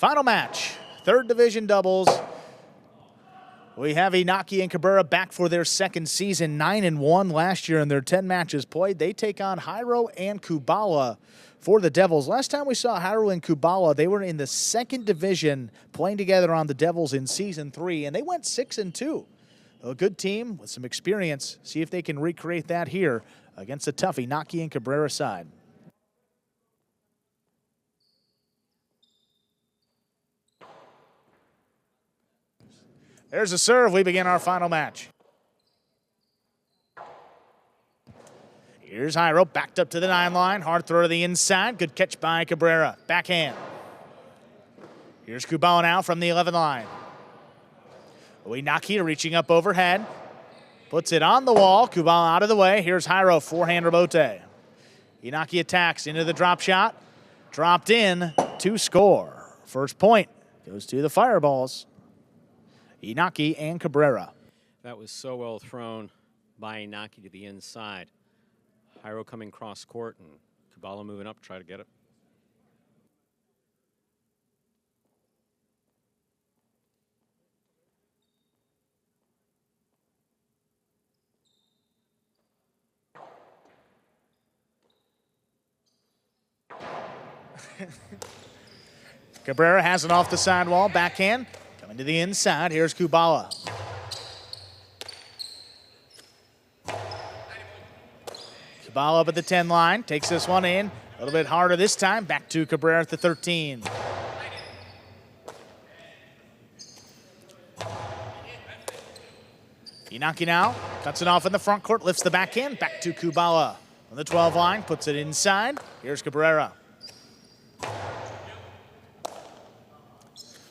Final match, third division doubles. We have Inaki and Cabrera back for their second season, 9-1 last year in their 10 matches played. They take on Jairo and Kubala for the Devils. Last time we saw Jairo and Kubala, they were in the second division playing together on the Devils in season 3, and they went 6-2. A good team with some experience. See if they can recreate that here against the tough Inaki and Cabrera side. There's a serve. We begin our final match. Here's Jairo, backed up to the 9 line. Hard throw to the inside. Good catch by Cabrera. Backhand. Here's Kubala now from the 11 line. Inaki reaching up overhead. Puts it on the wall. Kubala out of the way. Here's Jairo, forehand rebote. Inaki attacks into the drop shot. Dropped in to score. First point goes to the Fireballs. Inaki and Cabrera. That was so well thrown by Inaki to the inside. Jairo coming cross court and Kubala moving up, try to get it. Cabrera has it off the sidewall, backhand. Coming to the inside, here's Kubala. Kubala up at the 10 line, takes this one in. A little bit harder this time, back to Cabrera at the 13. Inaki now, cuts it off in the front court, lifts the backhand, back to Kubala. On the 12 line, puts it inside, here's Cabrera.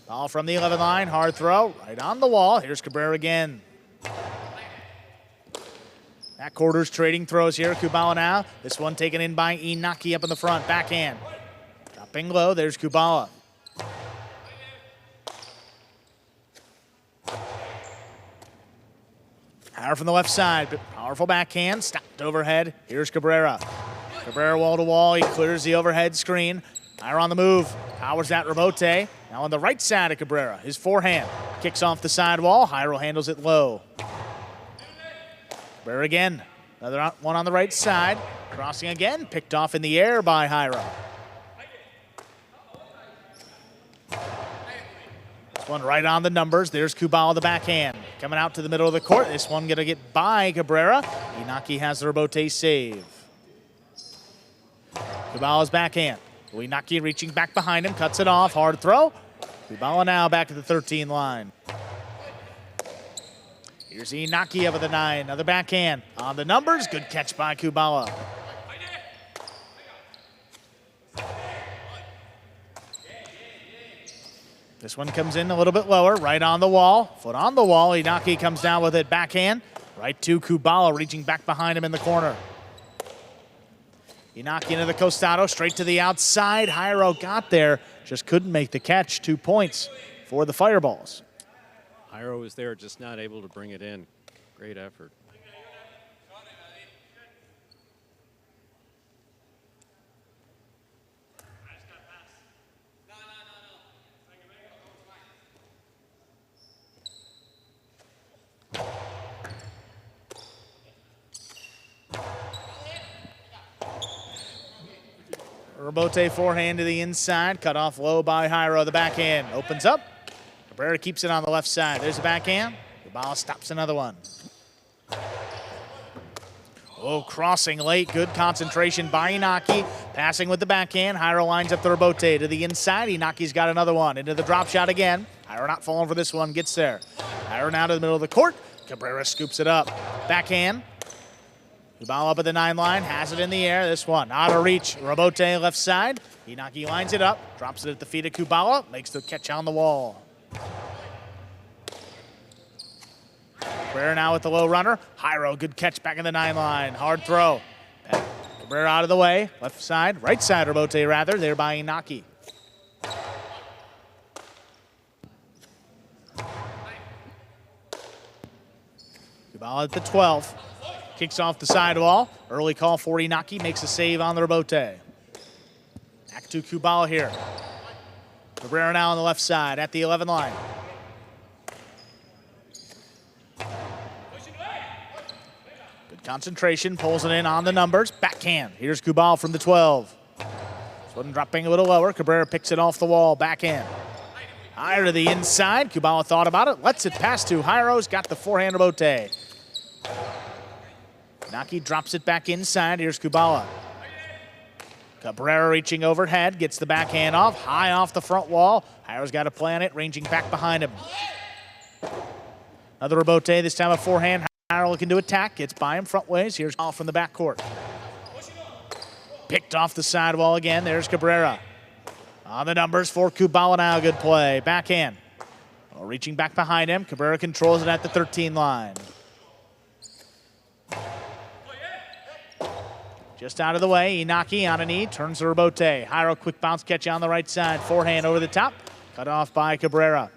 Ball from the 11 line, hard throw, right on the wall. Here's Cabrera again. Back quarters trading throws here. Kubala now. This one taken in by Inaki up in the front, backhand. Dropping low, there's Kubala. Jairo from the left side, but powerful backhand, stopped overhead. Here's Cabrera. Cabrera wall to wall, he clears the overhead screen. Jairo on the move, powers that rebote. Now on the right side of Cabrera, his forehand. Kicks off the sidewall, Jairo handles it low. Cabrera again, another one on the right side. Crossing again, picked off in the air by Jairo. This one right on the numbers, there's Kubala the backhand. Coming out to the middle of the court, this one gonna get by Cabrera. Inaki has the rebote save. Kubala's backhand. Inaki reaching back behind him, cuts it off, hard throw. Kubala now back to the 13 line. Here's Inaki up at the 9, another backhand. On the numbers, good catch by Kubala. This one comes in a little bit lower, right on the wall. Foot on the wall, Inaki comes down with it, backhand. Right to Kubala, reaching back behind him in the corner. Inaki into the costado, straight to the outside. Jairo got there, just couldn't make the catch. 2 points for the Fireballs. Jairo was there, just not able to bring it in. Great effort. Rebote forehand to the inside, cut off low by Jairo. The backhand opens up. Cabrera keeps it on the left side. There's the backhand. Kubala stops another one. Oh, crossing late. Good concentration by Inaki. Passing with the backhand. Jairo lines up the rebote to the inside. Inaki's got another one. Into the drop shot again. Jairo not falling for this one. Gets there. Jairo now to the middle of the court. Cabrera scoops it up. Backhand. Kubala up at the 9 line, has it in the air. This one out of reach. Rebote left side. Inaki lines it up, drops it at the feet of Kubala, makes the catch on the wall. Cabrera now with the low runner. Jairo, good catch back in the 9 line. Hard throw. Cabrera out of the way. Left side, right side rebote rather, there by Inaki. Kubala at the 12. Kicks off the sidewall. Early call for Inaki. Makes a save on the rebote. Back to Kubala here. Cabrera now on the left side at the 11 line. Good concentration, pulls it in on the numbers. Backhand. Here's Kubala from the 12. This one dropping a little lower. Cabrera picks it off the wall. Backhand. Higher to the inside. Kubala thought about it. Lets it pass to Jairo's. Got the forehand rebote. Inaki drops it back inside. Here's Kubala. Cabrera reaching overhead. Gets the backhand off. High off the front wall. Jairo's got a play on it. Ranging back behind him. Another rebote. This time a forehand. Jairo looking to attack. Gets by him front ways. Here's off from the backcourt. Picked off the sidewall again. There's Cabrera. On the numbers for Kubala now. Good play. Backhand. Reaching back behind him. Cabrera controls it at the 13 line. Just out of the way. Inaki on a knee. Turns the rebote. Jairo quick bounce catch on the right side. Forehand over the top. Cut off by Cabrera.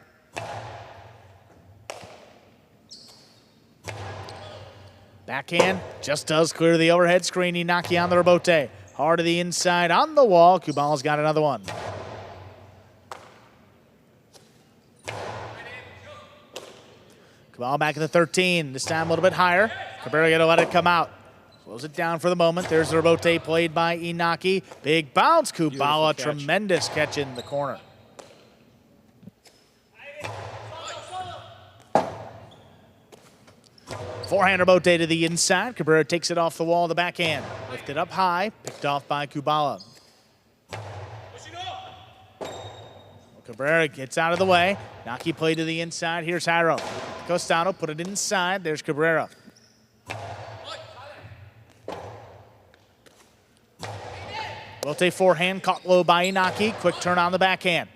Backhand just does clear the overhead screen. Inaki on the rebote. Hard to the inside on the wall. Kubala's got another one. Kubala back at the 13. This time a little bit higher. Cabrera got to let it come out. Slows it down for the moment. There's the rebote played by Inaki. Big bounce. Kubala, tremendous catch in the corner. Forehand rebote to the inside. Cabrera takes it off the wall, the backhand. Lifted up high, picked off by Kubala. Cabrera gets out of the way. Inaki play to the inside. Here's Jairo. Costano put it inside. There's Cabrera. Rebote forehand caught low by Inaki. Quick turn on the backhand.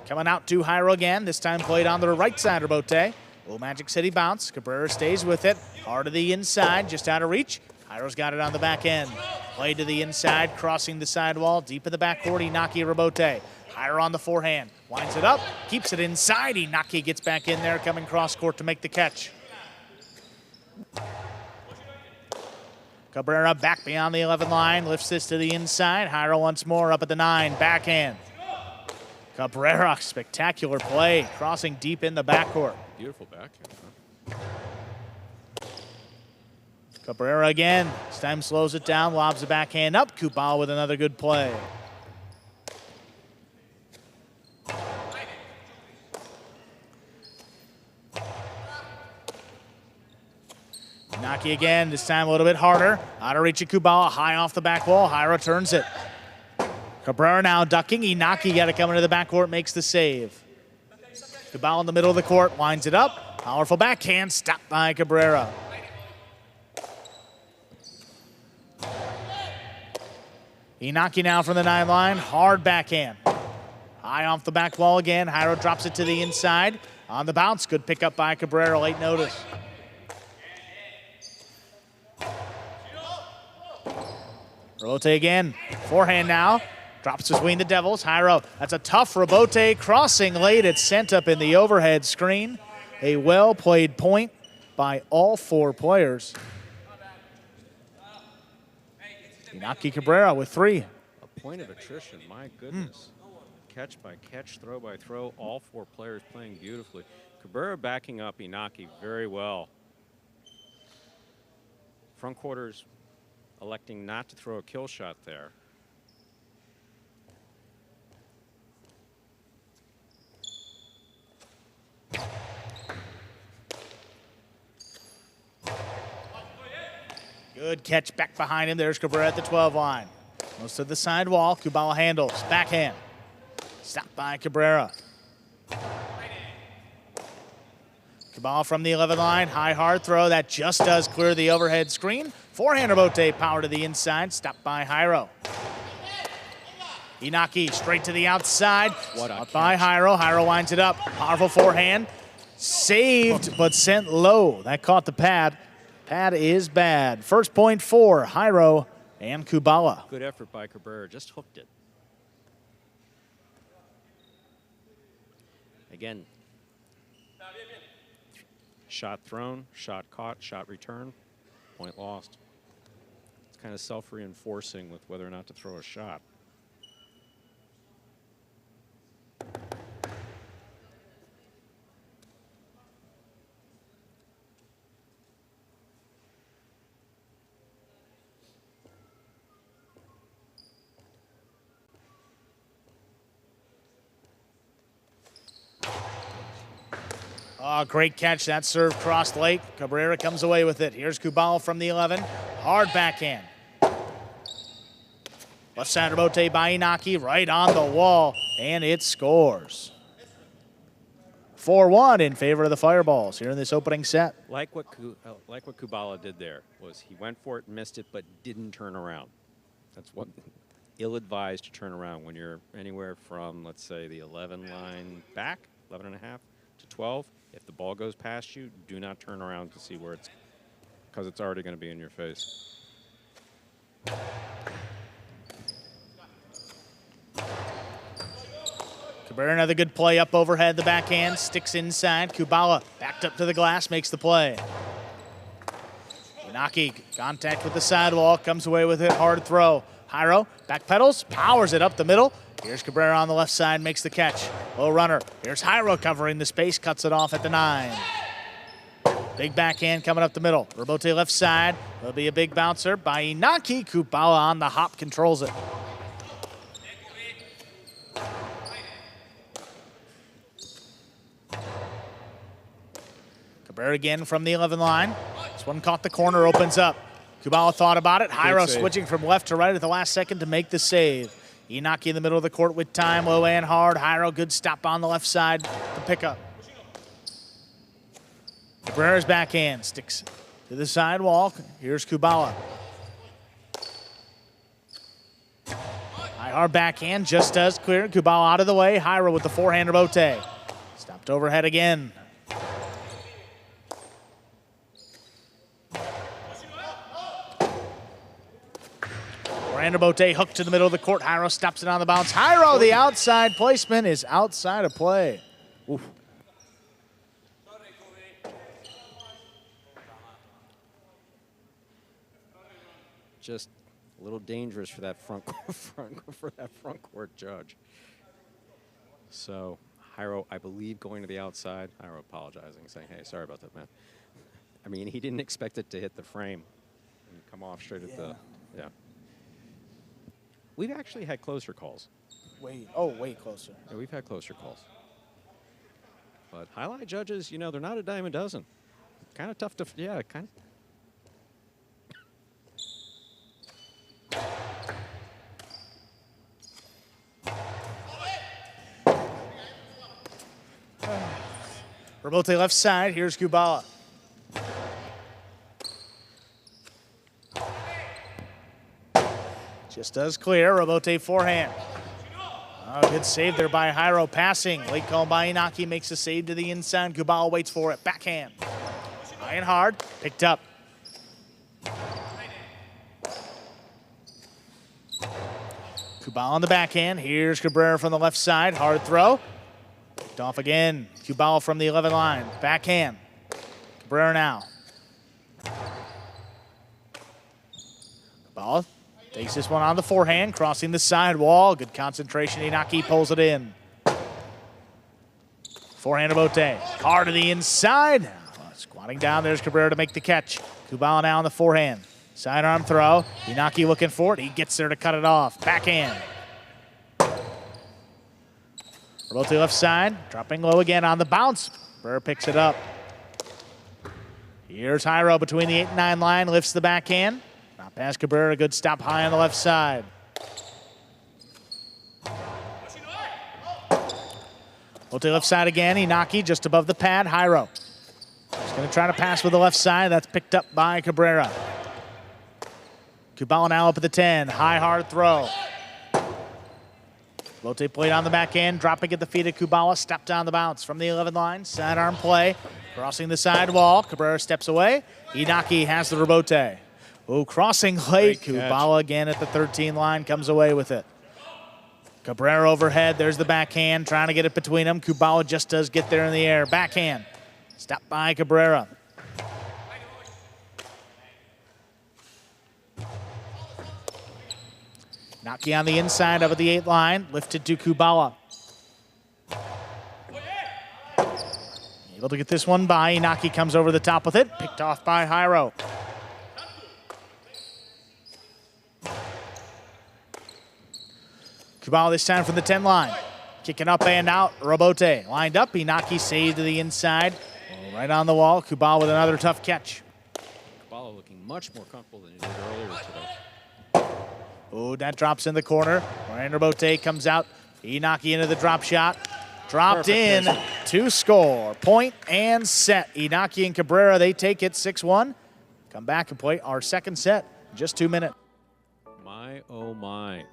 Coming out to Jairo again. This time played on the right side rebote. Little Magic City bounce. Cabrera stays with it. Hard to the inside, just out of reach. Jairo's got it on the back end. Play to the inside, crossing the sidewall. Deep in the backcourt, Inaki rebote. Jairo on the forehand. Winds it up, keeps it inside. Inaki gets back in there, coming cross court to make the catch. Cabrera back beyond the 11 line. Lifts this to the inside. Jairo once more up at the 9. Backhand. Cabrera, spectacular play. Crossing deep in the backcourt. Beautiful backhand, huh? Cabrera again. This time slows it down, lobs the backhand up. Kubala with another good play. Inaki again, this time a little bit harder. Out of reach of Kubala, high off the back wall. Jairo turns it. Cabrera now ducking. Inaki got to come into the backcourt, makes the save. Kubala in the middle of the court, winds it up. Powerful backhand, stopped by Cabrera. Inaki now from the 9 line, hard backhand. High off the back wall again. Jairo drops it to the inside. On the bounce, good pickup by Cabrera, late notice. Rebote again, forehand now. Drops between the Devils. Jairo, that's a tough rebote. Crossing late, it's sent up in the overhead screen. A well-played point by all 4 players. Inaki Cabrera with 3. A point of attrition, my goodness. Catch by catch, throw by throw, all 4 players playing beautifully. Cabrera backing up Inaki very well. Front quarters electing not to throw a kill shot there. Good catch back behind him. There's Cabrera at the 12 line. Goes to the side wall. Kubala handles. Backhand. Stopped by Cabrera. Kubala from the 11 line. High hard throw. That just does clear the overhead screen. Forehand rebote power to the inside. Stopped by Jairo. Inaki straight to the outside. What a Stopped by Jairo. Jairo winds it up. Powerful forehand. Saved, but sent low. That caught the pad. Pad is bad. First point for Jairo and Kubala. Good effort by Cabrera, just hooked it. Again, shot thrown, shot caught, shot return, point lost. It's kind of self-reinforcing with whether or not to throw a shot. Oh, great catch. That serve crossed late. Cabrera comes away with it. Here's Kubala from the 11. Hard backhand. Left side rebote by Inaki, right on the wall, and it scores. 4-1 in favor of the Fireballs here in this opening set. Like what Kubala did there was he went for it, missed it, but didn't turn around. That's what ill-advised to turn around when you're anywhere from, let's say, the 11 line back, 11 and a half to 12. If the ball goes past you, do not turn around to see where it's, because it's already going to be in your face. Cabrera, another good play up overhead, the backhand, sticks inside. Kubala backed up to the glass, makes the play. Inaki, contact with the sidewall, comes away with it, hard throw. Jairo, back pedals, powers it up the middle. Here's Cabrera on the left side, makes the catch. Low runner, here's Jairo covering the space, cuts it off at the 9. Big backhand coming up the middle. Rebote left side, there'll be a big bouncer by Inaki. Kubala on the hop, controls it. Cabrera again from the 11 line. This one caught the corner, opens up. Kubala thought about it. Jairo switching from left to right at the last second to make the save. Inaki in the middle of the court with time, low and hard. Jairo, good stop on the left side to pick up. Cabrera's backhand sticks to the sidewall. Here's Kubala. High hard backhand, just does clear. Kubala out of the way. Jairo with the forehand rebote. Stopped overhead again. Rebote hooked to the middle of the court. Jairo stops it on the bounce. Jairo, the outside placement is outside of play. Oof. Just a little dangerous for that front court judge. So Jairo, I believe, going to the outside. Jairo apologizing, saying, "Hey, sorry about that, man." I mean, he didn't expect it to hit the frame and come off straight at the We've actually had closer calls. Way closer. Yeah, we've had closer calls. But highlight judges, you know, they're not a dime a dozen. Kind of tough to, kind of. Rebote left side, here's Kubala. Just does clear, Rebote forehand. Oh, good save there by Jairo, passing. Late call by Inaki, makes a save to the inside. Kubala waits for it, backhand. High and hard, picked up. Kubala on the backhand, here's Cabrera from the left side, hard throw. Picked off again, Kubala from the 11 line, backhand. Cabrera now. Kubala takes this one on the forehand, crossing the sidewall. Good concentration. Inaki pulls it in. Forehand of Bote. Hard to the inside. Squatting down. There's Cabrera to make the catch. Kubala now on the forehand. Sidearm throw. Inaki looking for it. He gets there to cut it off. Backhand. Bote left side. Dropping low again on the bounce. Cabrera picks it up. Here's Jairo between the 8 and 9 line. Lifts the backhand. Not past Cabrera, good stop high on the left side. Bote left side again, Inaki just above the pad, Jairo. He's gonna try to pass with the left side, that's picked up by Cabrera. Kubala now up at the 10, high hard throw. Bote played on the backhand, dropping at the feet of Kubala, stepped on the bounce from the 11 line, sidearm play, crossing the sidewall, Cabrera steps away, Inaki has the rebote. Oh, crossing late. Kubala again at the 13 line, comes away with it. Cabrera overhead, there's the backhand, trying to get it between them. Kubala just does get there in the air. Backhand, stopped by Cabrera. Inaki on the inside of the 8 line, lifted to Kubala. Able to get this one by, Inaki comes over the top with it, picked off by Jairo. Kubala this time from the 10 line. Kicking up and out. Rebote lined up. Inaki saved to the inside. Right on the wall. Kubala with another tough catch. Kubala looking much more comfortable than he did earlier today. Oh, that drops in the corner. Ryan Bote comes out. Inaki into the drop shot. Dropped in to score. Point and set. Inaki and Cabrera, they take it 6-1. Come back and play our second set in just 2 minutes. My, oh my.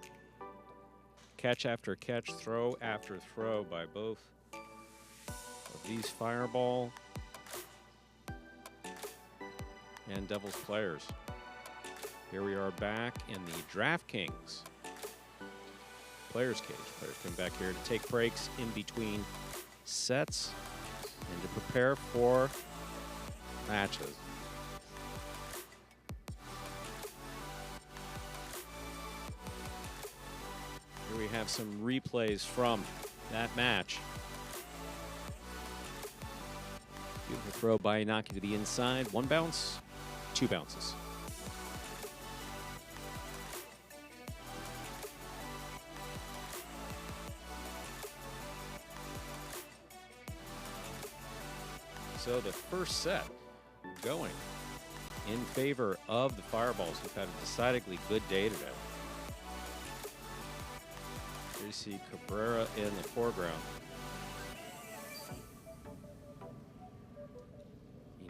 Catch after catch, throw after throw by both of these Fireball and Devils players. Here we are back in the DraftKings players cage. Players come back here to take breaks in between sets and to prepare for matches. Here we have some replays from that match. Beautiful throw by Inaki to the inside. 1 bounce, 2 bounces. So the first set going in favor of the Fireballs, who've had a decidedly good day today. Here you see Cabrera in the foreground.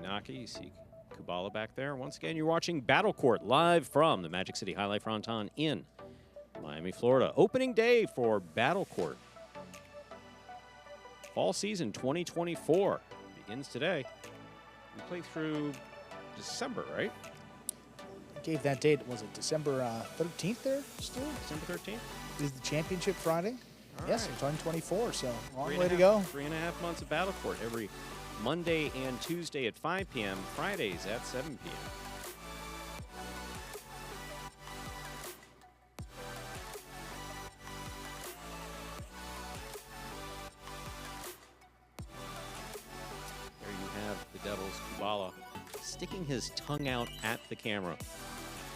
Inaki, you see Kubala back there. Once again, you're watching Battle Court live from the Magic City Jai-Alai Fronton in Miami, Florida. Opening day for Battle Court. Fall season 2024 begins today. We play through December, right? Gave that date, was it December 13th there, Stu? December 13th? Is the championship Friday? All yes, right. in 2024, so long 3.5 way to go. 3.5 months of Battle Court every Monday and Tuesday at 5 p.m., Fridays at 7 p.m. There you have the Devils' Kubala sticking his tongue out at the camera.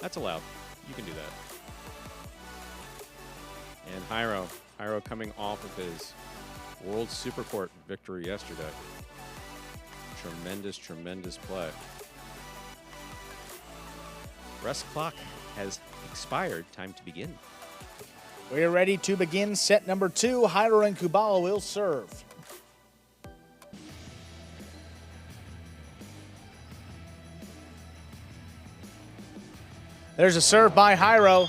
That's allowed. You can do that. And Jairo coming off of his World Supercourt victory yesterday. Tremendous, tremendous play. Rest clock has expired. Time to begin. We are ready to begin set number 2. Jairo and Kubala will serve. There's a serve by Jairo.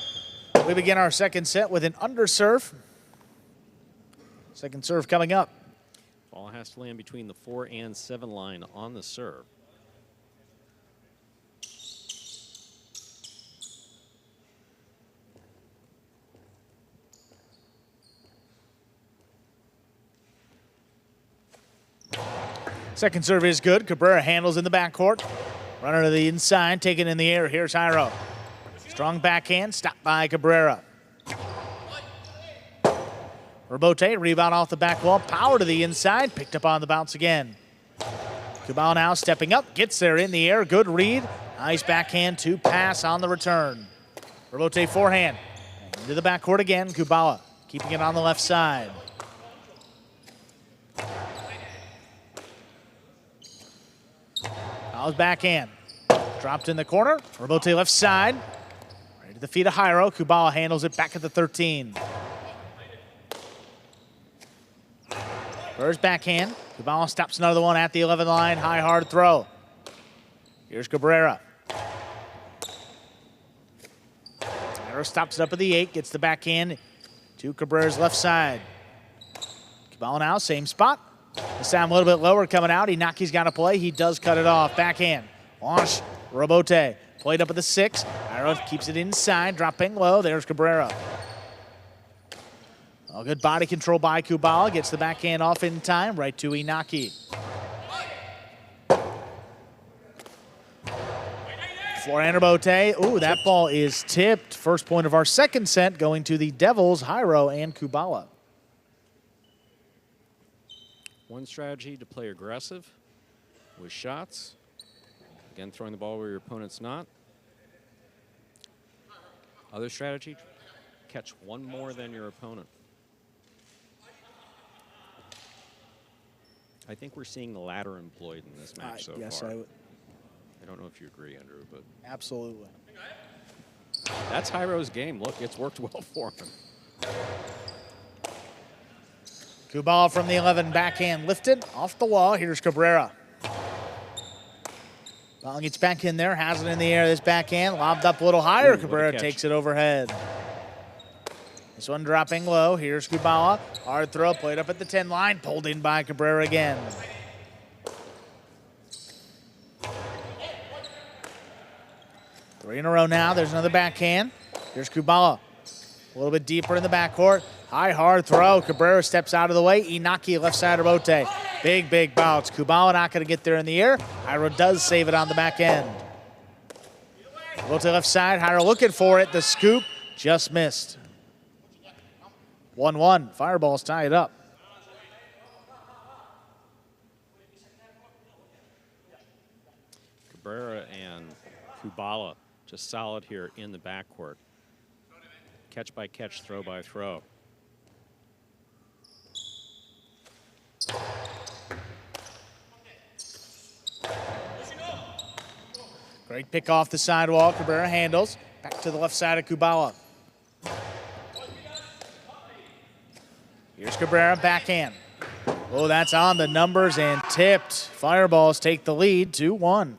We begin our second set with an underserve. Second serve coming up. Ball has to land between the 4 and 7 line on the serve. Second serve is good. Cabrera handles in the backcourt. Runner to the inside, taken in the air. Here's Jairo. Strong backhand, stopped by Cabrera. Robote, rebound off the back wall, power to the inside, picked up on the bounce again. Kubala now stepping up, gets there in the air, good read. Nice backhand to pass on the return. Robote forehand, into the backcourt again, Kubala keeping it on the left side. Kubala's backhand, dropped in the corner, Robote left side. Right to the feet of Jairo, Kubala handles it back at the 13. First backhand. Kubala stops another one at the 11 line. High, hard throw. Here's Cabrera. Jairo stops it up at the 8. Gets the backhand to Cabrera's left side. Kubala now, same spot. This time a little bit lower coming out. Inaki's got to play. He does cut it off. Backhand. Launch. Robote. Played up at the 6. Jairo keeps it inside. Dropping low. There's Cabrera. Oh, good body control by Kubala. Gets the backhand off in time. Right to Inaki. Forehand Bote. Ooh, that ball is tipped. First point of our second set going to the Devils, Jairo and Kubala. One strategy to play aggressive with shots. Again, throwing the ball where your opponent's not. Other strategy, catch one more than your opponent. I think we're seeing the latter employed in this match so yes, far. I would. I don't know if you agree, Andrew, but Absolutely. that's Jairo's game. Look, it's worked well for him. Kubala from the 11, backhand lifted off the wall. Here's Cabrera. Ball gets back in there, has it in the air. This backhand lobbed up a little higher. Ooh, Cabrera takes it overhead. This one dropping low. Here's Kubala. Hard throw, played up at the 10 line, pulled in by Cabrera again. Three in a row now. There's another backhand. Here's Kubala. A little bit deeper in the backcourt. High, hard throw. Cabrera steps out of the way. Inaki left side of Bote. Big, big bounce. Kubala not going to get there in the air. Jairo does save it on the back end. Bote left side. Jairo looking for it. The scoop just missed. 1-1. Fireballs tie it up. Cabrera and Kubala just solid here in the backcourt. Catch by catch, throw by throw. Great pick off the sidewall. Cabrera handles. Back to the left side of Kubala. Here's Cabrera, backhand. Oh, that's on the numbers and tipped. Fireballs take the lead, 2-1.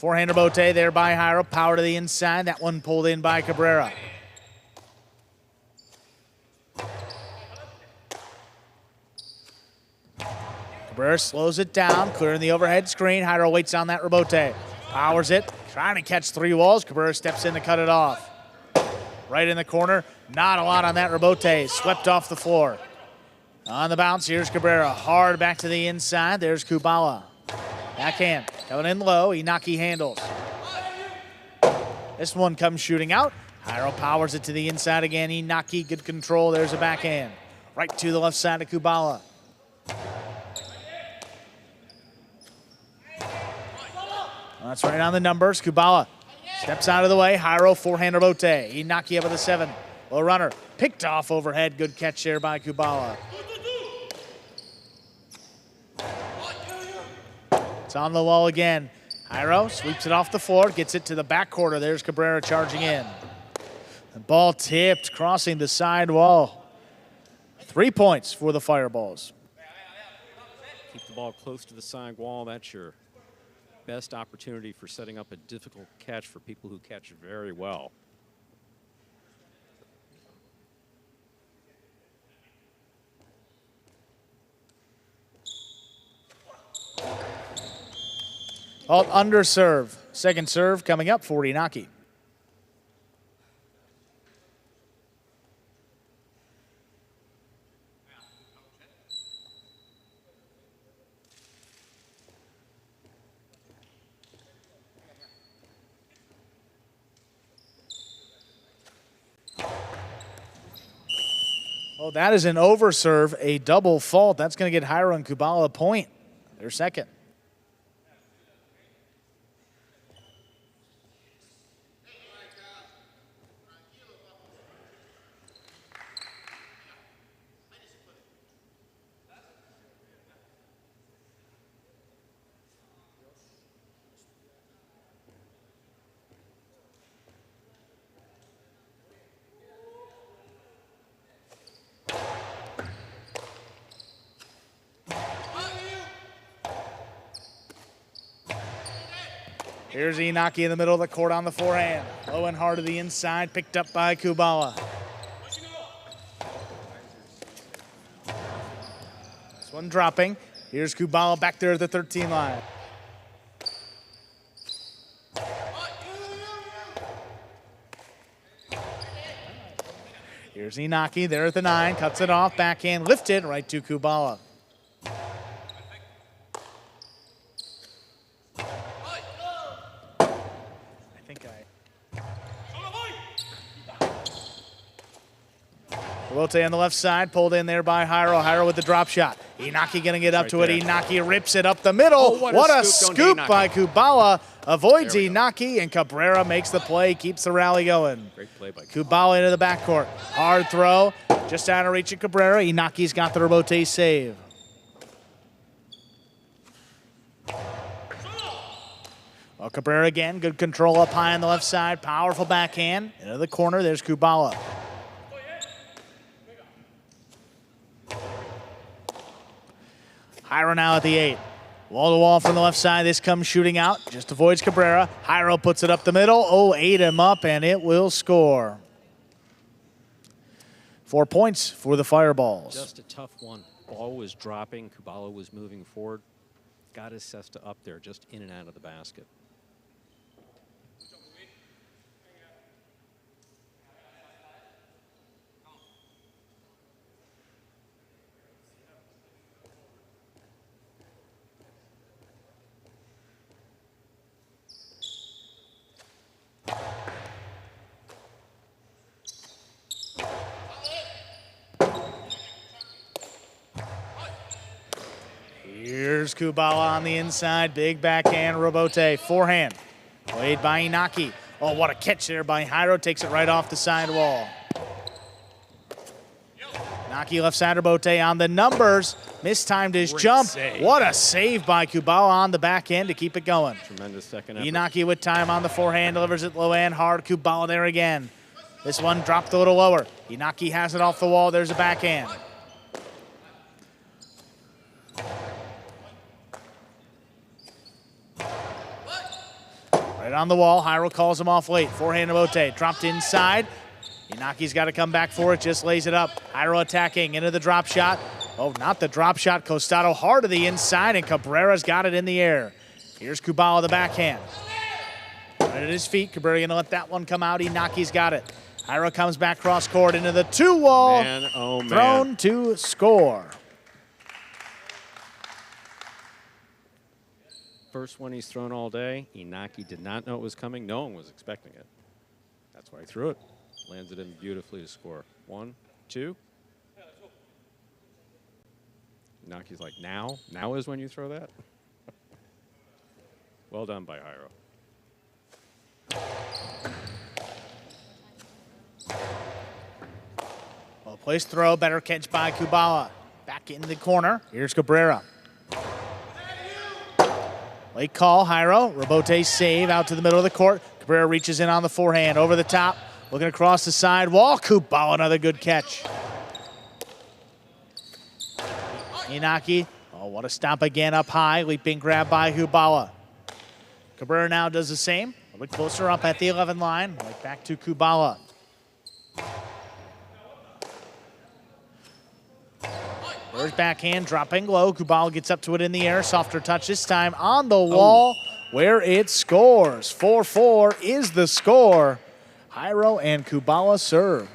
Forehander Bote there by Jairo. Power to the inside. That one pulled in by Cabrera. Cabrera slows it down, clearing the overhead screen. Jairo waits on that rebote. Powers it, trying to catch three walls. Cabrera steps in to cut it off. Right in the corner. Not a lot on that rebote. Swept off the floor. On the bounce, here's Cabrera. Hard back to the inside. There's Kubala. Backhand, coming in low, Inaki handles. This one comes shooting out. Jairo powers it to the inside again. Inaki, good control. There's a backhand. Right to the left side of Kubala. That's right on the numbers. Kubala steps out of the way. Jairo, forehander Bote. Inaki up with a 7. Low runner, picked off overhead. Good catch there by Kubala. It's on the wall again. Jairo sweeps it off the floor, gets it to the back quarter. There's Cabrera charging in. The ball tipped, crossing the side wall. 3 points for the Fireballs. Keep the ball close to the side wall. That's your best opportunity for setting up a difficult catch for people who catch very well. Alt under serve. Second serve coming up for Inaki. Oh, that is an over serve, a double fault. That's going to get Jairo and Kubala a point. Their second. Here's Inaki in the middle of the court on the forehand. Low and hard to the inside, picked up by Kubala. This one dropping. Here's Kubala back there at the 13 line. Here's Inaki there at the 9, cuts it off, backhand lifted right to Kubala. Robote on the left side, pulled in there by Jairo. Jairo with the drop shot. Inaki going to get up to it. Inaki rips it up the middle. Oh, what a scoop by Kubala. Avoids Inaki, and Cabrera makes the play, keeps the rally going. Great play by Kubala into the backcourt. Hard throw, just out of reach of Cabrera. Inaki's got the Robote save. Well, Cabrera again, good control up high on the left side. Powerful backhand. Into the corner, there's Kubala. Jairo now at the 8. Wall-to-wall from the left side. This comes shooting out. Just avoids Cabrera. Jairo puts it up the middle. Oh, ate him up, and it will score. 4 points for the Fireballs. Just a tough one. Ball was dropping. Kubala was moving forward. Got his cesta up there, just in and out of the basket. Here's Kubala on the inside. Big backhand, Robote. Forehand. Played by Inaki. Oh, what a catch there by Jairo. Takes it right off the side wall. Inaki left side, Robote on the numbers. Mistimed his jump. Save. What a save by Kubala on the back end to keep it going. Tremendous second effort. Inaki with time on the forehand. Delivers it low end. Hard. Kubala there again. This one dropped a little lower. Inaki has it off the wall. There's a backhand. Right on the wall. Jairo calls him off late. Forehand to Robote. Dropped inside. Inaki's got to come back for it. Just lays it up. Jairo attacking into the drop shot. Oh, not the drop shot. Costado hard to the inside, and Cabrera's got it in the air. Here's Kubala, the backhand. Right at his feet. Cabrera going to let that one come out. Inaki's got it. Jairo comes back cross court into the 2-wall. Man, oh man. Thrown to score. First one he's thrown all day. Inaki did not know it was coming. No one was expecting it. That's why he threw it. Lands it in beautifully to score. 1, 2. Inaki's like, now? Now is when you throw that? Well done by Jairo. Well placed throw. Better catch by Kubala. Back in the corner. Here's Cabrera. Late call, Jairo. Robote save out to the middle of the court. Cabrera reaches in on the forehand. Over the top. Looking across the side wall. Kubala, another good catch. Inaki. Oh, what a stop again up high. Leaping grab by Kubala. Cabrera now does the same. A bit closer up at the 11 line. Right back to Kubala. There's backhand, dropping low. Kubala gets up to it in the air. Softer touch this time on the wall where it scores. 4-4 is the score. Jairo and Kubala serve.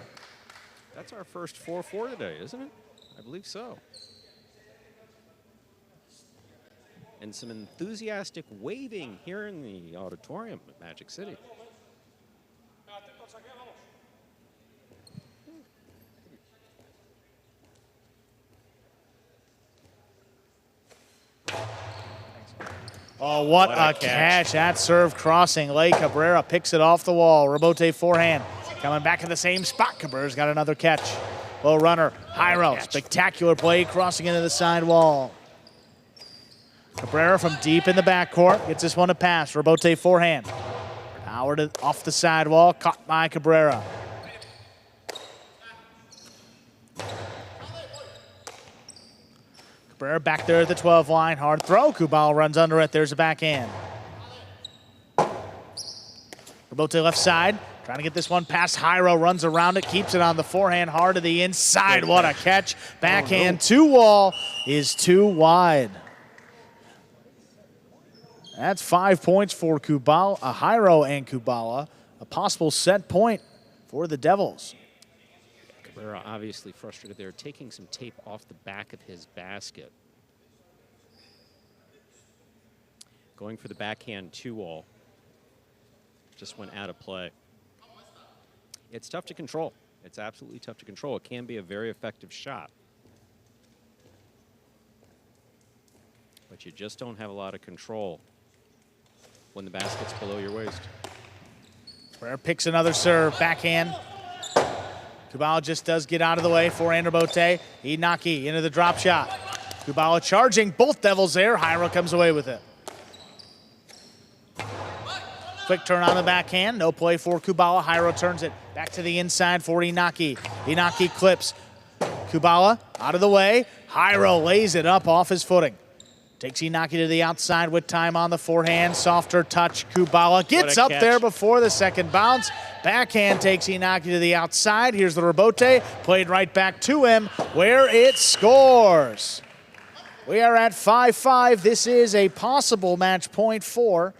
That's our first 4-4 today, isn't it? I believe so. And some enthusiastic waving here in the auditorium at Magic City. Oh, what a catch. That serve crossing. Lay Cabrera picks it off the wall. Robote forehand. Coming back in the same spot. Cabrera's got another catch. Low runner. Jairo. Spectacular play crossing into the side wall. Cabrera from deep in the backcourt. Gets this one to pass. Robote forehand. Powered off the side wall. Caught by Cabrera. Cabrera back there at the 12 line. Hard throw. Kubala runs under it. There's a backhand. Robote left side. Trying to get this one past Jairo. Runs around it. Keeps it on the forehand. Hard to the inside. What a catch. Backhand 2-wall is too wide. That's 5 points for Kubala, Jairo and Kubala. A possible set point for the Devils. Cabrera obviously frustrated there, taking some tape off the back of his basket. Going for the backhand 2-wall. Just went out of play. It's tough to control. It's absolutely tough to control. It can be a very effective shot. But you just don't have a lot of control when the basket's below your waist. Cabrera picks another serve, backhand. Kubala just does get out of the way. Forehand rebote. Inaki into the drop shot. Kubala charging, both Devils there. Jairo comes away with it. Quick turn on the backhand, no play for Kubala. Jairo turns it back to the inside for Inaki. Inaki clips. Kubala out of the way. Jairo lays it up off his footing. Takes Inaki to the outside with time on the forehand. Softer touch. Kubala gets up there before the second bounce. Backhand takes Inaki to the outside. Here's the rebote. Played right back to him where it scores. We are at 5-5. This is a possible match point for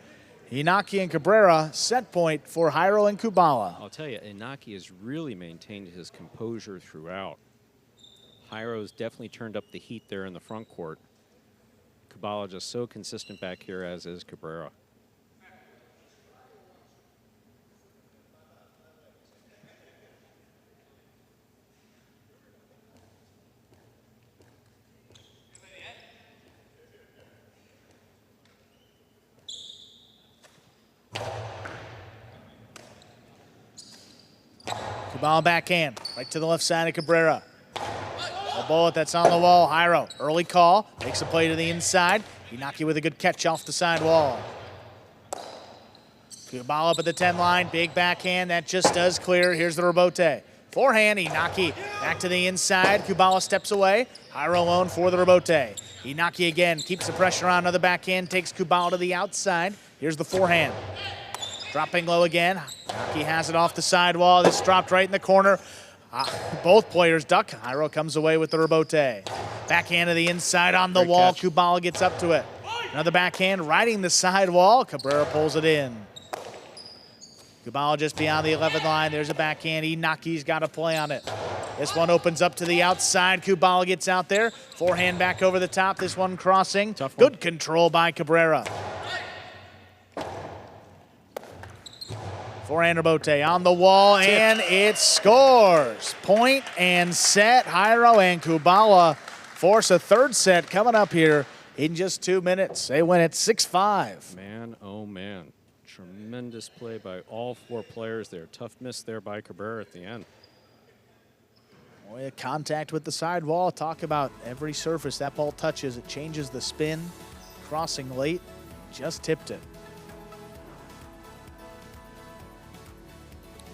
Inaki and Cabrera. Set point for Jairo and Kubala. I'll tell you, Inaki has really maintained his composure throughout. Jairo's definitely turned up the heat there in the front court. Kubala just so consistent back here, as is Cabrera. Kubala backhand, right to the left side of Cabrera. A bullet that's on the wall. Jairo, early call, makes a play to the inside. Inaki with a good catch off the side wall. Kubala up at the 10 line, big backhand, that just does clear. Here's the rebote. Forehand, Inaki back to the inside. Kubala steps away. Jairo alone for the rebote. Inaki again keeps the pressure on the backhand, takes Kubala to the outside. Here's the forehand. Dropping low again. Inaki has it off the side wall. This dropped right in the corner. Both players duck. Jairo comes away with the rebote. Backhand to the inside on the wall. Catch. Kubala gets up to it. Another backhand riding the side wall. Cabrera pulls it in. Kubala just beyond the 11th line. There's a backhand. Inaki's got a play on it. This one opens up to the outside. Kubala gets out there. Forehand back over the top. This one crossing. Tough one. Good control by Cabrera. Forehand rebote on the wall, and it scores. Point and set. Jairo and Kubala force a third set coming up here in just 2 minutes. They win at 6-5. Man, oh man. Tremendous play by all four players there. Tough miss there by Cabrera at the end. Boy, contact with the side wall. Talk about every surface that ball touches. It changes the spin. Crossing late, just tipped it.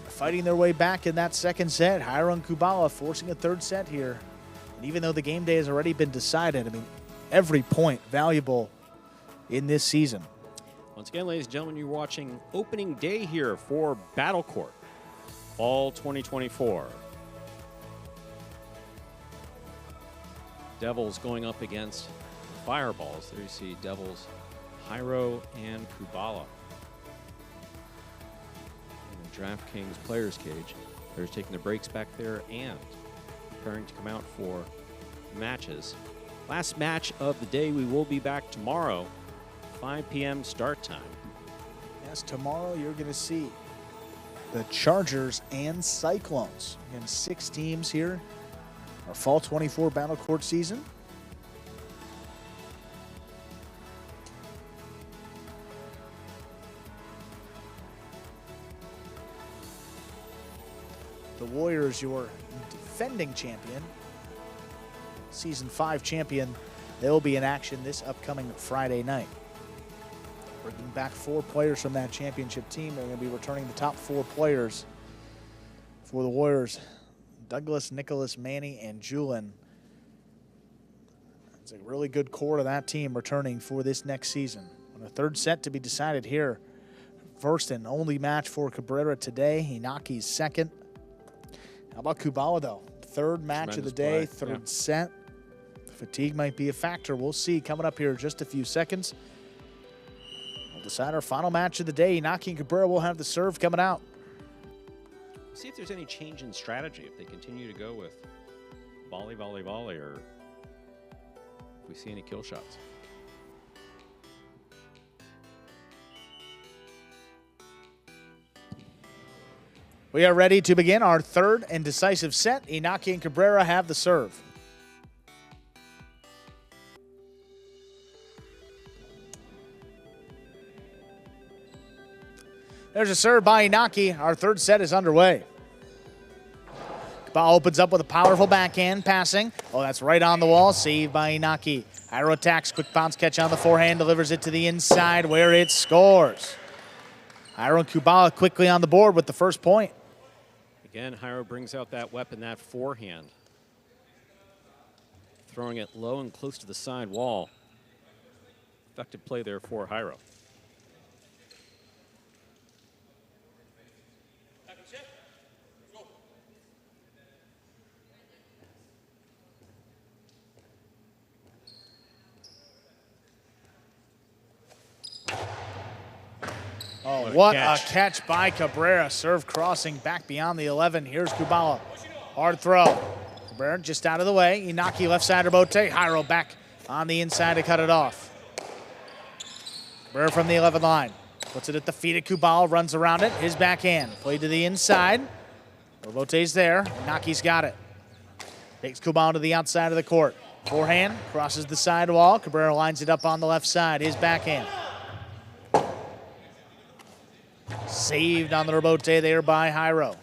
Fighting their way back in that second set. Jairo and Kubala forcing a third set here. And even though the game day has already been decided, I mean, every point valuable in this season. Once again, ladies and gentlemen, you're watching opening day here for Battle Court, Fall 2024. Devils going up against Fireballs. There you see Devils, Jairo and Kubala. DraftKings players cage. They're taking the breaks back there and preparing to come out for matches. Last match of the day. We will be back tomorrow, 5 p.m. start time. Yes, tomorrow you're going to see the Chargers and Cyclones. Again, 6 teams here. Our Fall 24 Battle Court season. The Warriors, your defending champion, Season 5 champion, they will be in action this upcoming Friday night. Bringing back 4 players from that championship team. They're going to be returning the top 4 players for the Warriors. Douglas, Nicholas, Manny, and Julin. It's a really good core to that team returning for this next season. And a third set to be decided here. First and only match for Cabrera today. Inaki's second. How about Kubala, though? Third match of the day, third set. Fatigue might be a factor. We'll see. Coming up here in just a few seconds. We'll decide our final match of the day. Inaki and Cabrera will have the serve coming out. See if there's any change in strategy, if they continue to go with volley, volley, volley, or if we see any kill shots. We are ready to begin our third and decisive set. Inaki and Cabrera have the serve. There's a serve by Inaki. Our third set is underway. Kubala opens up with a powerful backhand passing. Oh, that's right on the wall. Saved by Inaki. Jairo attacks. Quick bounce catch on the forehand. Delivers it to the inside where it scores. Jairo and Kubala quickly on the board with the first point. Again, Jairo brings out that weapon, that forehand. Throwing it low and close to the side wall. Effective play there for Jairo. Oh, what a catch by Cabrera. Serve crossing back beyond the 11. Here's Kubala. Hard throw. Cabrera just out of the way. Inaki left side rebote. Jairo back on the inside to cut it off. Cabrera from the 11 line. Puts it at the feet of Kubala. Runs around it. His backhand. Played to the inside. Rebote's there. Inaki's got it. Takes Kubala to the outside of the court. Forehand. Crosses the side wall. Cabrera lines it up on the left side. His backhand. Saved on the rebote there by Jairo.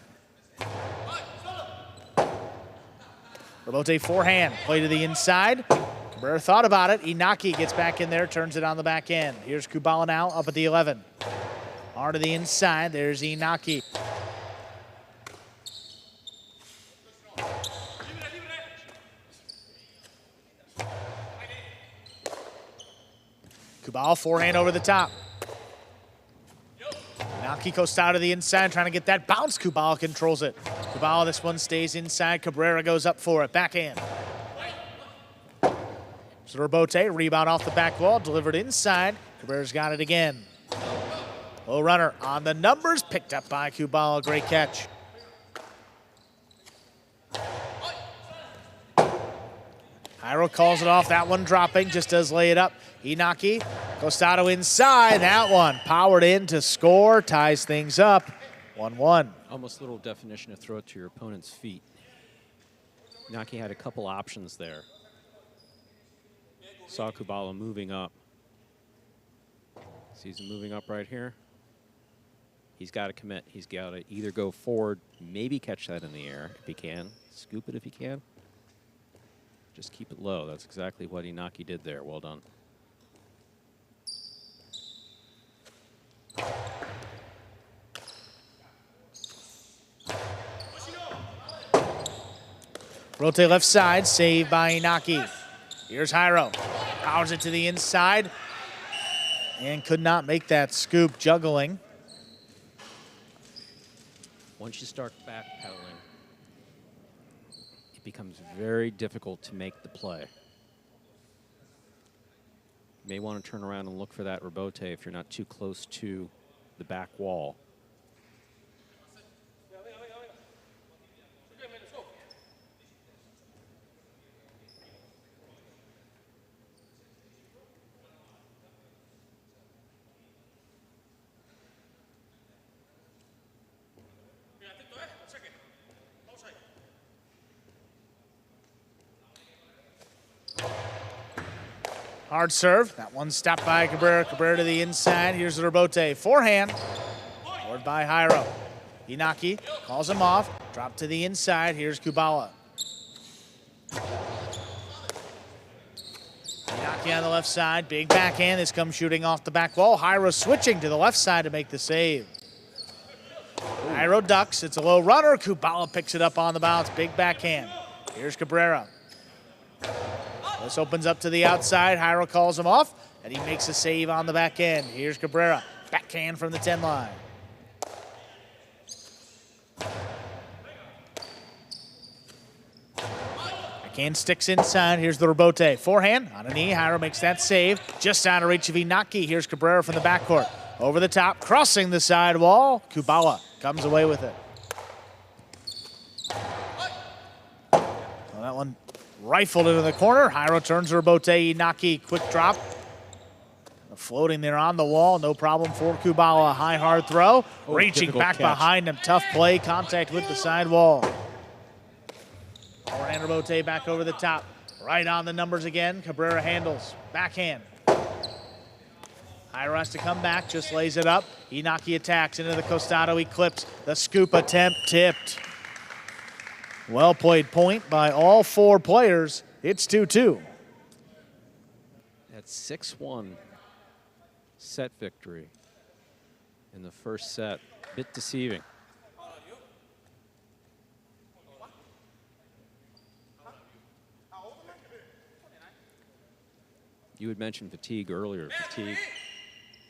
Rebote forehand, play to the inside. Cabrera thought about it. Inaki gets back in there, turns it on the back end. Here's Kubala now up at the 11. Hard to the inside, there's Inaki. Kubala forehand over the top. Inaki coast out of the inside, trying to get that bounce. Kubala controls it. Kubala, this one stays inside. Cabrera goes up for it. Backhand. So rebote, rebound off the back wall, delivered inside. Cabrera's got it again. Low runner on the numbers, picked up by Kubala. Great catch. Jairo calls it off. That one dropping, just does lay it up. Inaki, Costado inside. That one powered in to score, ties things up. 1-1. Almost little definition to throw it to your opponent's feet. Inaki had a couple options there. Saw Kubala moving up. Sees him moving up right here. He's got to commit. He's got to either go forward, maybe catch that in the air if he can, scoop it if he can. Just keep it low. That's exactly what Inaki did there. Well done. Rotate left side, saved by Inaki. Here's Jairo. Powers it to the inside. And could not make that scoop, juggling. Once you start backpedaling, it becomes very difficult to make the play. You may want to turn around and look for that rebote if you're not too close to the back wall. Hard serve. That one stopped by Cabrera. Cabrera to the inside. Here's the rebote. Forehand. Scored by Jairo. Inaki calls him off. Drop to the inside. Here's Kubala. Inaki on the left side. Big backhand. This comes shooting off the back wall. Jairo switching to the left side to make the save. Jairo ducks. It's a low runner. Kubala picks it up on the bounce. Big backhand. Here's Cabrera. This opens up to the outside. Jairo calls him off, and he makes a save on the back end. Here's Cabrera. Backhand from the 10 line. Backhand sticks inside. Here's the rebote. Forehand on a knee. Jairo makes that save. Just out of reach of Inaki. Here's Cabrera from the backcourt. Over the top, crossing the side wall. Kubala comes away with it. Well, that one rifled into the corner. Jairo turns to rebote. Inaki, quick drop. Floating there on the wall, no problem for Kubala. High, hard throw. Oh, Reaching back catch. behind him. Tough play, contact with the sidewall. Forehand rebote back over the top. Right on the numbers again. Cabrera handles. Backhand. Jairo has to come back, just lays it up. Inaki attacks into the costado. He clips. The scoop attempt tipped. Well played point by all four players. It's 2-2. That's 6-1 set victory in the first set. Bit deceiving. You had mentioned fatigue earlier. Fatigue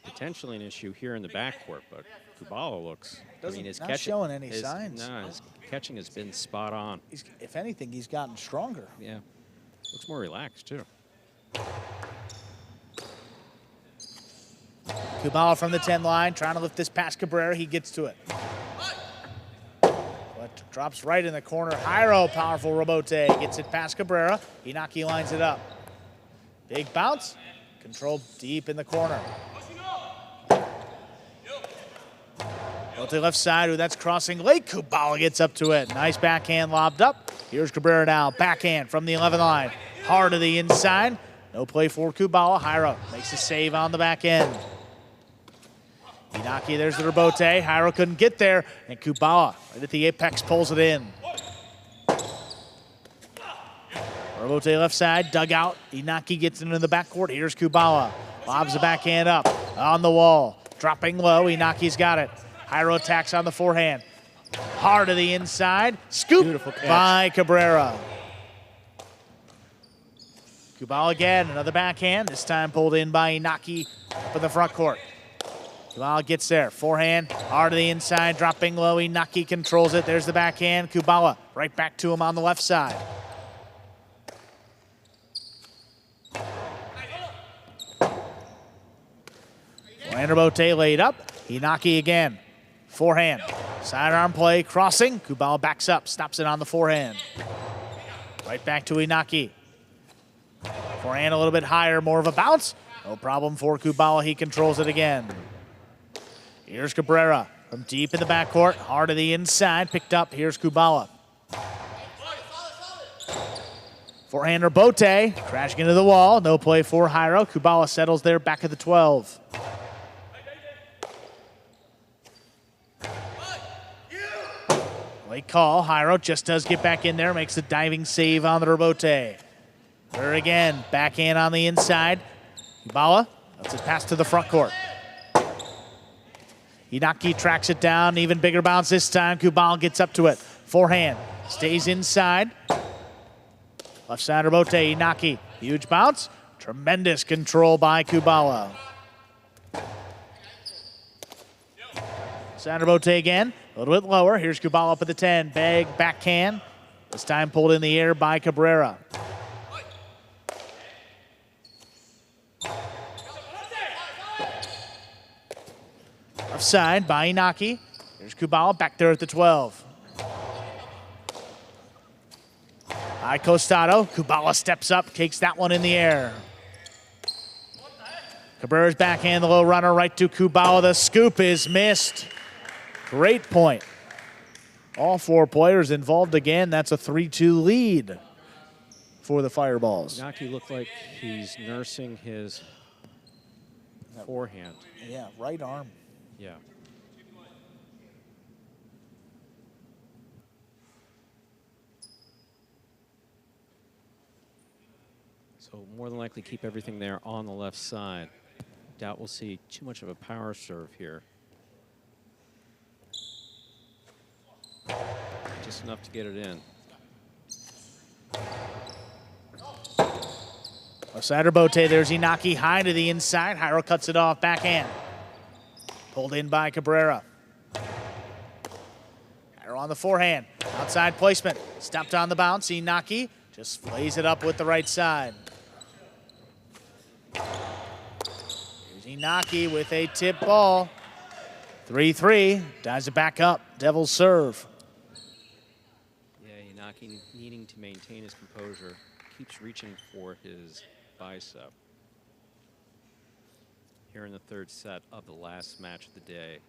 potentially an issue here in the backcourt, but Kubala looks. His not catching showing any signs. No, his catching has been spot on. If anything, he's gotten stronger. Yeah, looks more relaxed too. Kubala from the 10 line, trying to lift this past Cabrera. He gets to it. But drops right in the corner. Jairo, powerful rebote. Gets it past Cabrera. Inaki lines it up. Big bounce. Controlled deep in the corner. Rebote left side. Ooh, that's crossing late. Kubala gets up to it. Nice backhand lobbed up. Here's Cabrera now. Backhand from the 11 line. Hard to the inside. No play for Kubala. Jairo makes a save on the back end. Inaki, there's the rebote. Jairo couldn't get there, and Kubala, right at the apex, pulls it in. Rebote left side, dug out. Inaki gets into the backcourt. Here's Kubala. Lobs the backhand up on the wall. Dropping low. Inaki's got it. Jairo attacks on the forehand. Hard to the inside. Scoop by Cabrera. Kubala again, another backhand. This time pulled in by Inaki up in the front court. Kubala gets there. Forehand, hard to the inside, dropping low. Inaki controls it. There's the backhand. Kubala right back to him on the left side. Rebote laid up. Inaki again. Forehand. Sidearm play, crossing. Kubala backs up, stops it on the forehand. Right back to Inaki. Forehand a little bit higher, more of a bounce. No problem for Kubala, he controls it again. Here's Cabrera from deep in the backcourt, hard to the inside, picked up. Here's Kubala. Forehand rebote, crashing into the wall. No play for Jairo. Kubala settles there back at the 12. Late call. Jairo just does get back in there, makes a diving save on the rebote. There again, backhand on the inside. Kubala lets it pass to the front court. Inaki tracks it down, even bigger bounce this time. Kubala gets up to it. Forehand, stays inside. Left side rebote, Inaki. Huge bounce. Tremendous control by Kubala. Side rebote again, a little bit lower. Here's Kubala up at the 10. Bag, backhand. This time pulled in the air by Cabrera. Offside by Inaki. Here's Kubala back there at the 12. High costado. Kubala steps up, takes that one in the air. Cabrera's backhand, the low runner right to Kubala. The scoop is missed. Great point. All four players involved again. That's a 3-2 lead for the Fireballs. Inaki looked like he's nursing his forehand. Yeah, right arm. Yeah. So more than likely keep everything there on the left side. Doubt we'll see too much of a power serve here. Just enough to get it in. Side rebote, there's Inaki high to the inside. Jairo cuts it off, backhand. Pulled in by Cabrera. Jairo on the forehand. Outside placement. Stepped on the bounce. Inaki just lays it up with the right side. Here's Inaki with a tip ball. 3-3. Dives it back up. Devils serve. Yeah, Inaki needing to maintain his composure. Keeps reaching for his bicep. here in the third set of the last match of the day.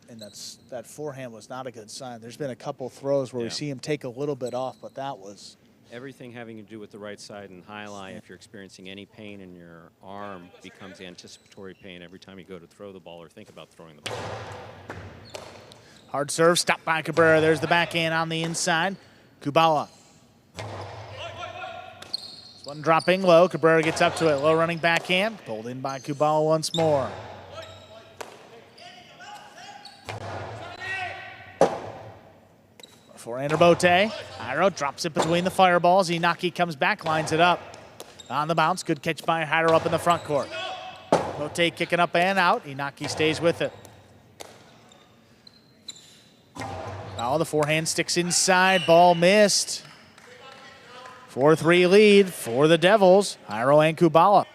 And that forehand was not a good sign. There's been a couple throws where we see him take a little bit off, but that was... Everything having to do with the right side and Jai-Alai, if you're experiencing any pain in your arm, becomes anticipatory pain every time you go to throw the ball or think about throwing the ball. Hard serve, stopped by Cabrera. There's the backhand on the inside. Kubala. This one dropping low. Cabrera gets up to it. Low running backhand. Pulled in by Kubala once more. Forehand rebote. Jairo drops it between the fireballs. Inaki comes back, lines it up. On the bounce, good catch by Jairo up in the front court. Rebote kicking up and out. Inaki stays with it. Now the forehand sticks inside. Ball missed. 4-3 lead for the Devils. Jairo and Kubala.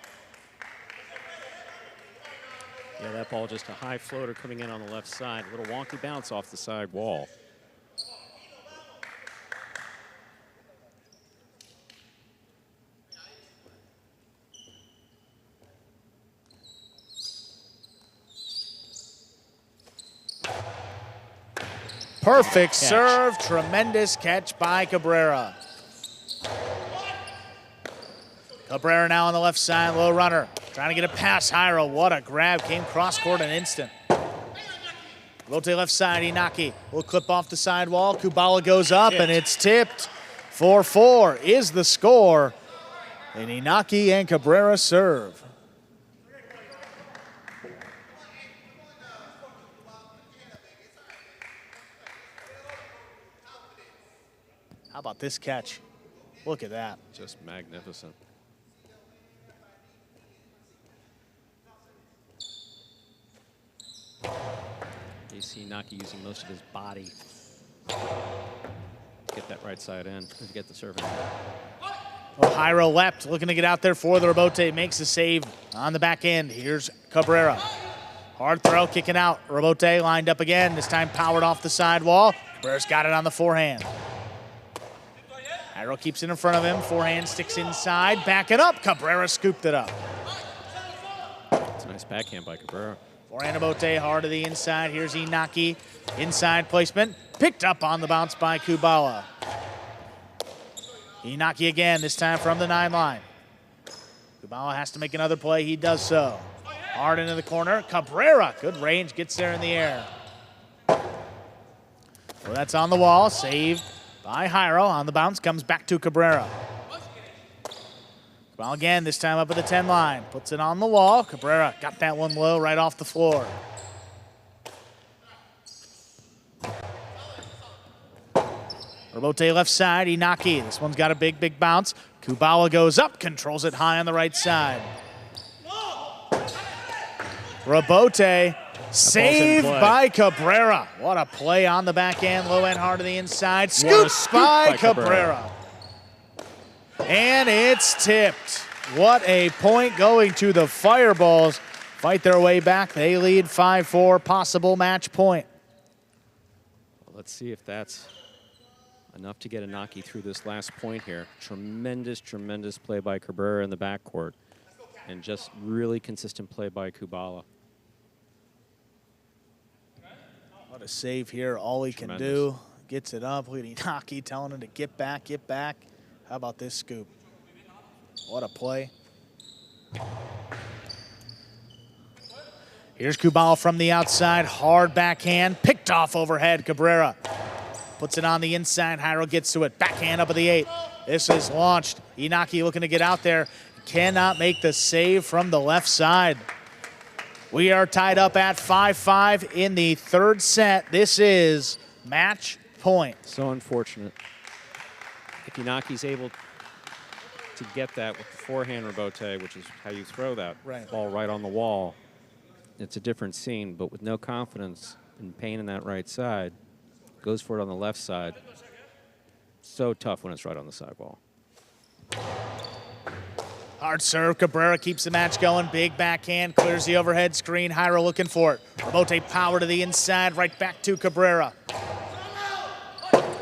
Yeah, that ball just a high floater coming in on the left side. A little wonky bounce off the side wall. Perfect serve, tremendous catch by Cabrera. Cabrera now on the left side, low runner. Trying to get a pass, Jairo. What a grab, came cross court in an instant. Rote left side, Inaki will clip off the sidewall. Kubala goes up and it's tipped. 4-4 is the score. And Inaki and Cabrera serve. How about this catch? Look at that. Just magnificent. You see Inaki using most of his body to get that right side in, to get the serve in. Oh, Jairo leapt, looking to get out there for the rebote. Makes a save on the back end. Here's Cabrera. Hard throw, kicking out. Rebote lined up again, this time powered off the sidewall. Cabrera's got it on the forehand. Jairo keeps it in front of him. Forehand sticks inside, backing up. Cabrera scooped it up. It's a nice backhand by Cabrera. Forehand rebote hard to the inside. Here's Inaki. Inside placement. Picked up on the bounce by Kubala. Inaki again, this time from the 9 line. Kubala has to make another play. He does so. Hard into the corner. Cabrera, good range, gets there in the air. So that's on the wall. Saved by Jairo. On the bounce, comes back to Cabrera. Well, again, this time up at the 10 line. Puts it on the wall. Cabrera got that one low right off the floor. Rebote left side, Inaki. This one's got a big, big bounce. Kubala goes up, controls it high on the right side. Rebote saved by Cabrera. What a play on the backhand, low end hard to the inside. Scooped by Cabrera. And it's tipped. What a point going to the Fireballs. Fight their way back. They lead 5-4, possible match point. Well, let's see if that's enough to get Inaki through this last point here. Tremendous, tremendous play by Cabrera in the backcourt. And just really consistent play by Kubala. What a save here. All he can do. Gets it up. Look at Inaki telling him to get back, get back. How about this scoop? What a play. Here's Kubala from the outside. Hard backhand. Picked off overhead. Cabrera puts it on the inside. Jairo gets to it. Backhand up at the 8. This is launched. Inaki looking to get out there. Cannot make the save from the left side. We are tied up at 5-5 in the third set. This is match point. So unfortunate. If Inaki's able to get that with the forehand rebote, which is how you throw that ball right on the wall, it's a different scene. But with no confidence and pain in that right side, goes for it on the left side. So tough when it's right on the sidewall. Hard serve. Cabrera keeps the match going. Big backhand. Clears the overhead screen. Jairo looking for it. Rebote power to the inside. Right back to Cabrera.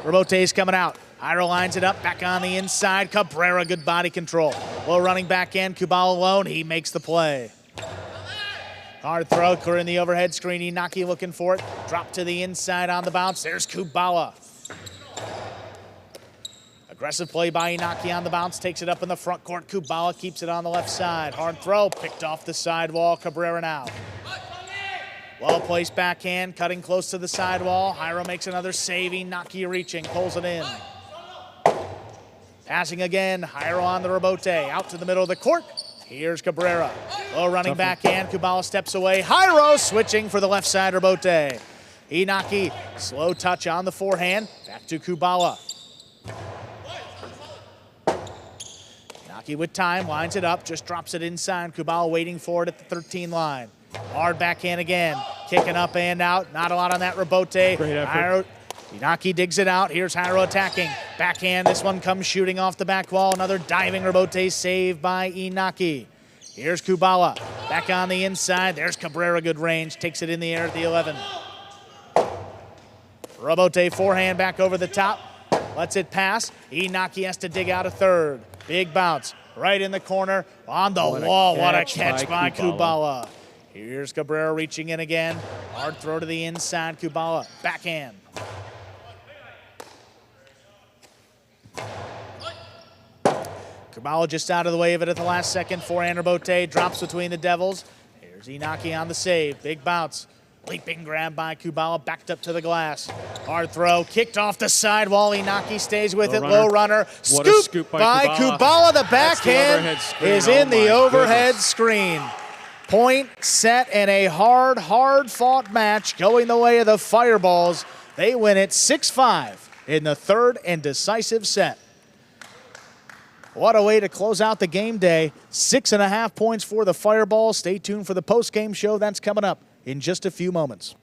Rebote's coming out. Jairo lines it up, back on the inside. Cabrera, good body control. Low running backhand, Kubala alone, he makes the play. Hard throw, clear in the overhead screen. Inaki looking for it. Drop to the inside on the bounce. There's Kubala. Aggressive play by Inaki on the bounce. Takes it up in the front court. Kubala keeps it on the left side. Hard throw, picked off the sidewall. Cabrera now. Well-placed backhand, cutting close to the sidewall. Jairo makes another save. Inaki reaching, pulls it in. Passing again. Jairo on the rebote. Out to the middle of the court. Here's Cabrera. Low running backhand. Kubala steps away. Jairo switching for the left side rebote. Inaki, slow touch on the forehand. Back to Kubala. Inaki with time, lines it up, just drops it inside. Kubala waiting for it at the 13 line. Hard backhand again. Kicking up and out. Not a lot on that rebote. Great effort. Inaki digs it out. Here's Jairo attacking. Backhand, this one comes shooting off the back wall. Another diving rebote saved by Inaki. Here's Kubala. Back on the inside. There's Cabrera, good range. Takes it in the air at the 11. Rebote forehand back over the top. Lets it pass. Inaki has to dig out a third. Big bounce. Right in the corner. On the wall. What a catch by Kubala. Here's Cabrera reaching in again. Hard throw to the inside. Kubala. Backhand. Kubala just out of the way of it at the last second. Forehand rebote drops between the Devils. Here's Inaki on the save. Big bounce. Leaping grab by Kubala, backed up to the glass. Hard throw, kicked off the sidewall. Inaki stays with it. Low runner. Scoop by Kubala. The backhand is in the overhead screen. Point, set, and a hard-fought match going the way of the Fireballs. They win it 6-5 in the third and decisive set. What a way to close out the game day. 6.5 points for the Fireballs. Stay tuned for the post-game show. That's coming up in just a few moments.